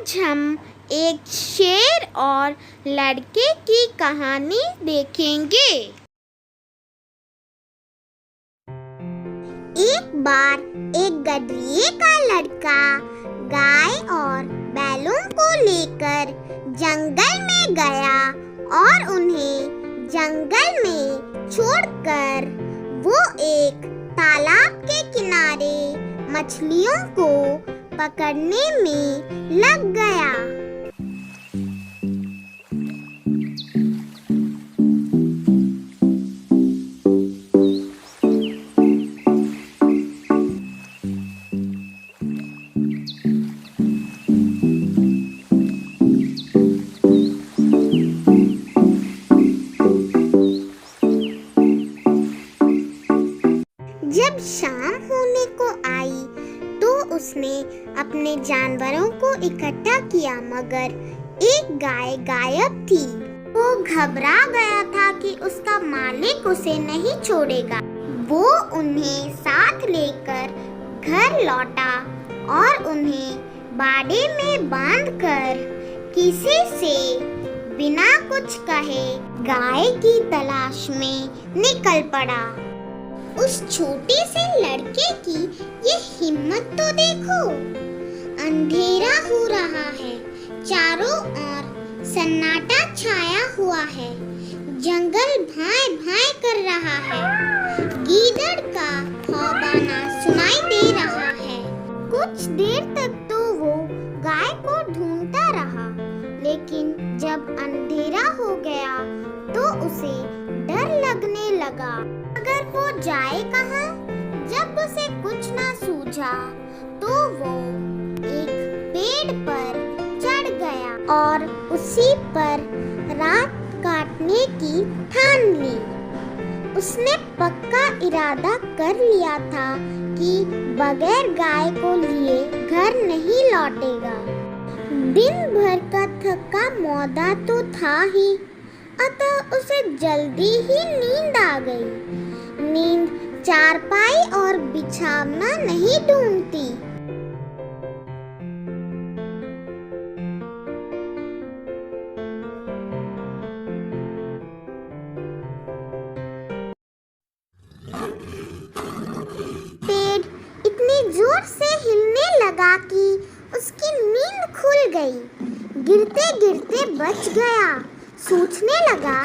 आज हम एक शेर और लड़के की कहानी देखेंगे। एक बार एक गधे का लड़का गाय और बैलों को लेकर जंगल में गया और उन्हें जंगल में छोड़कर वो एक तालाब के किनारे मछलियों को पकड़ने में लग गया। जब शाम होने को आई तो उसने अपने जानवरों को इकट्ठा किया, मगर एक गाय गायब थी। वो घबरा गया था कि उसका मालिक उसे नहीं छोड़ेगा। वो उन्हें साथ लेकर घर लौटा और उन्हें बाड़े में बांधकर किसी से बिना कुछ कहे गाय की तलाश में निकल पड़ा। उस छोटे से लड़के की ये हिम्मत तो देखो। अंधेरा हो रहा है, चारों ओर सन्नाटा छाया हुआ है, जंगल भाए भाए कर रहा है, गीदड़ का खौबाना सुनाई दे रहा है। कुछ देर तक तो वो गाय को ढूंढता रहा, लेकिन जब अंधेरा हो गया तो उसे डर लगने लगा। अगर वो जाए कहाँ? जब उसे कुछ ना सूझा तो वो एक पेड़ पर चढ़ गया और उसी पर रात काटने की ठान ली। उसने पक्का इरादा कर लिया था कि बगैर गाय को लिए घर नहीं लौटेगा। दिन भर का थका मौदा तो था ही, अतः उसे जल्दी ही नींद आ गई। नींद चारपाई और बिछावना नहीं ढूंढती। पेड़ इतनी जोर से हिलने लगा कि उसकी नींद खुल गई। गिरते गिरते बच गया। सोचने लगा,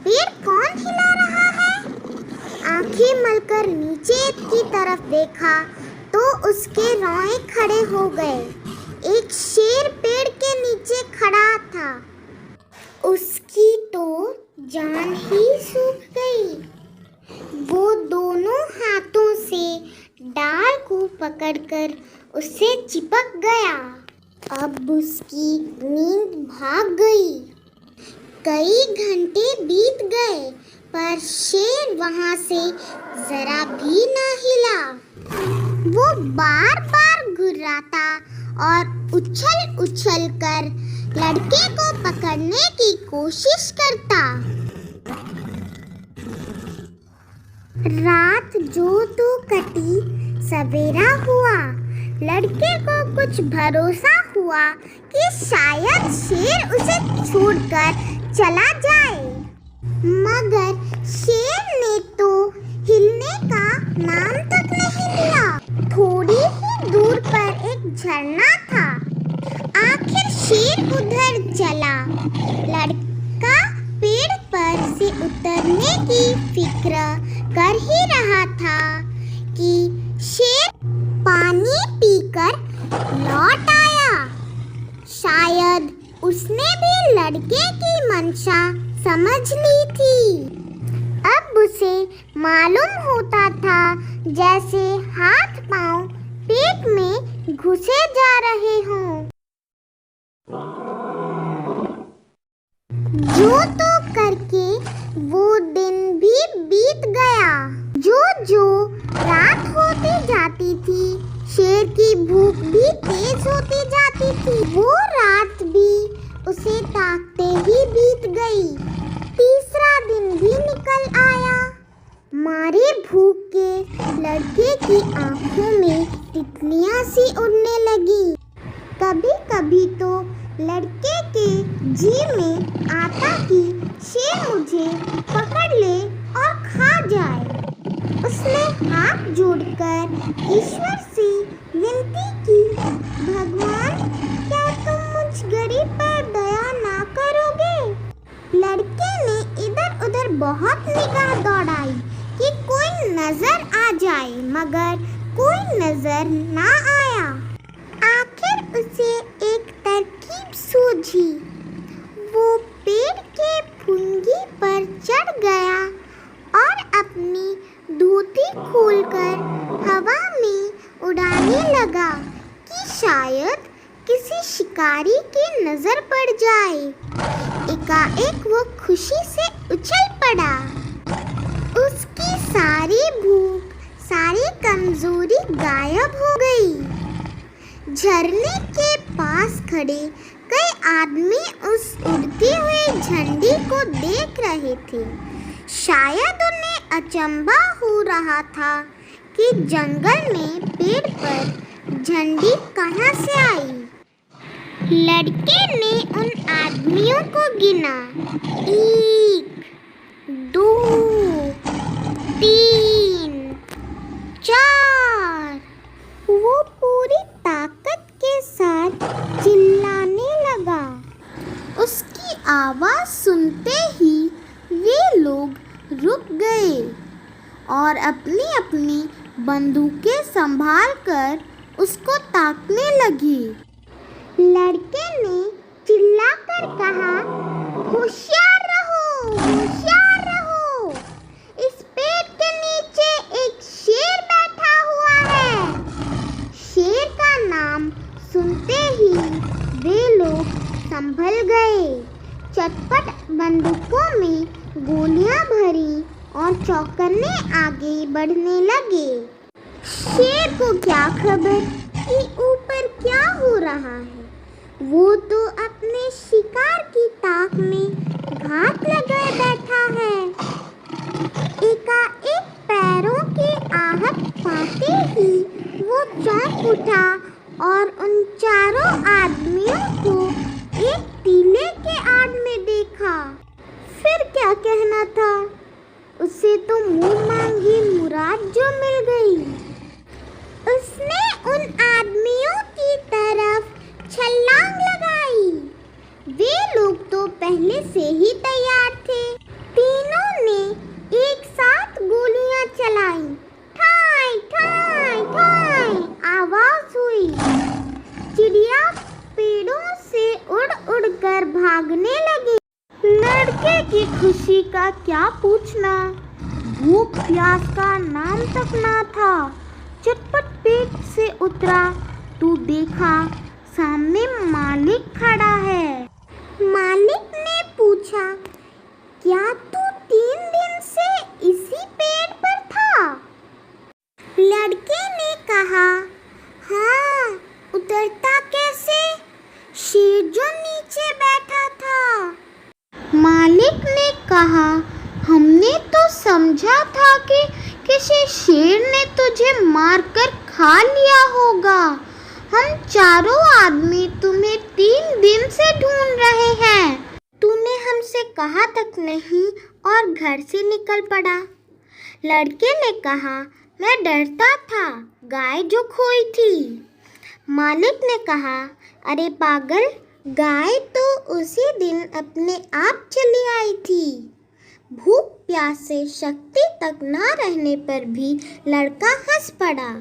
पेड़ कौन हिला रहा है? आंखें मलकर नीचे की तरफ देखा तो उसके रोए खड़े हो गए। एक शेर पेड़ के नीचे खड़ा था। उसकी तो जान ही सूख गई। वो दोनों हाथों से डाल को पकड़कर उससे चिपक गया। अब उसकी नींद भाग गई। कई घंटे बीत गए पर शेर वहां से जरा भी ना हिला। वो बार बार घुर्राता और उछल उछल कर लड़के को पकड़ने की कोशिश करता। रात जो तो कटी, सवेरा हुआ। लड़के को कुछ भरोसा हुआ कि शायद शेर उसे छोड़कर चला जाए, मगर शेर ने तो हिलने का नाम तक नहीं लिया। थोड़ी ही दूर पर एक झरना था। आखिर शेर उधर चला। लड़का पेड़ पर से उतरने की फिक्र कर ही रहा था कि शेर पानी पीकर लौट आया। शायद उसने भी लड़के की मंशा समझ ली थी। अब उसे मालूम होता था जैसे हाथ पांव पेट में घुसे जा रहे हों। जो तो करके वो दिन भी बीत गया। जो जो रात होती जाती थी, शेर की भूख भी तेज होती जाती थी। वो रात भी उसे ताकते ही बीत गई। तीसरा दिन भी निकल आया। मारे भूख के लड़के की आंखों में तितलियां सी उड़ने लगी। कभी कभी तो लड़के के जी में आता कि शेर मुझे पकड़ ले और खा जाए। उसने हाथ जोड़कर ईश्वर से विनती की, भगवान क्या तुम मुझ गरीब पर दया ना करोगे? लड़के ने इधर उधर बहुत निगाह दौड़ाई कि कोई नजर आ जाए, मगर कोई नजर ना आया। आखिर उसे एक तरकीब सूझी। वो पेड़ के फुंगी पर चढ़ गया और अपनी धोती खोलकर हवा में उड़ाने लगा कि शायद किसी शिकारी की नजर पड़ जाए। एकाएक वो खुशी से उछल पड़ा। उसकी सारी भूख, सारी कमजोरी गायब हो गई। झरने के पास खड़े कई आदमी उस उड़ती हुई झंडी को देख रहे थे। शायद उन्हें अचंभा हो रहा था कि जंगल में पेड़ पर झंडी कहाँ से आई। लड़के ने उन आदमियों को गिना, 1, 2, 3, 4। वो पूरी ताकत के साथ चिल्लाने लगा। उसकी आवाज़ सुनते ही वे लोग रुक गए और अपनी अपनी बंदूकें संभाल कर उसको ताकने लगी। लड़के ने चिल्लाकर कहा, होशियार रहो, होशियार रहो। इस पेड़ के नीचे एक शेर बैठा हुआ है। शेर का नाम सुनते ही वे लोग संभल गए। चटपट बंदूकों में गोलियां भरी और चौकन्ने आगे बढ़ने लगे। शेर को क्या खबर कि ऊपर क्या हो रहा है। वो तो अपने शिकार की ताक में घात लगाए बैठा है। एकाएक पैरों की आहट पाते ही वो चौंक उठा और उन चारों आदमियों को एक टीले के आड़ में देखा। फिर क्या कहना था, उसे तो मुंह मांगी मुराद जो मिल गई। उसने उन आदमियों की तरफ छलांग लगाई। वे लोग तो पहले से ही तैयार थे। तीनों ने एक साथ गोलियां चलाई। ठाई ठाई ठाई आवाज हुई। चिड़िया पेड़ों से उड़ उड़ कर भागने लगी। लड़के की खुशी का क्या पूछना, भूख प्यास का नाम तक ना था। चटपट पेट से उतरा तो देखा सामने मालिक खड़ा है। मालिक ने पूछा, क्या तू 3 दिन से इसी पेड़ पर था? लड़के ने कहा, हाँ, उतरता कैसे? शेर जो नीचे बैठा था। मालिक ने कहा, हमने तो समझा था कि किसी शेर ने तुझे मारकर खा लिया होगा। हम चारों आदमी तुम्हें 3 दिन से ढूंढ रहे हैं। तूने हमसे कहा तक नहीं और घर से निकल पड़ा। लड़के ने कहा, मैं डरता था, गाय जो खोई थी। मालिक ने कहा, अरे पागल, गाय तो उसी दिन अपने आप चली आई थी। भूख प्यास से शक्ति तक ना रहने पर भी लड़का हंस पड़ा।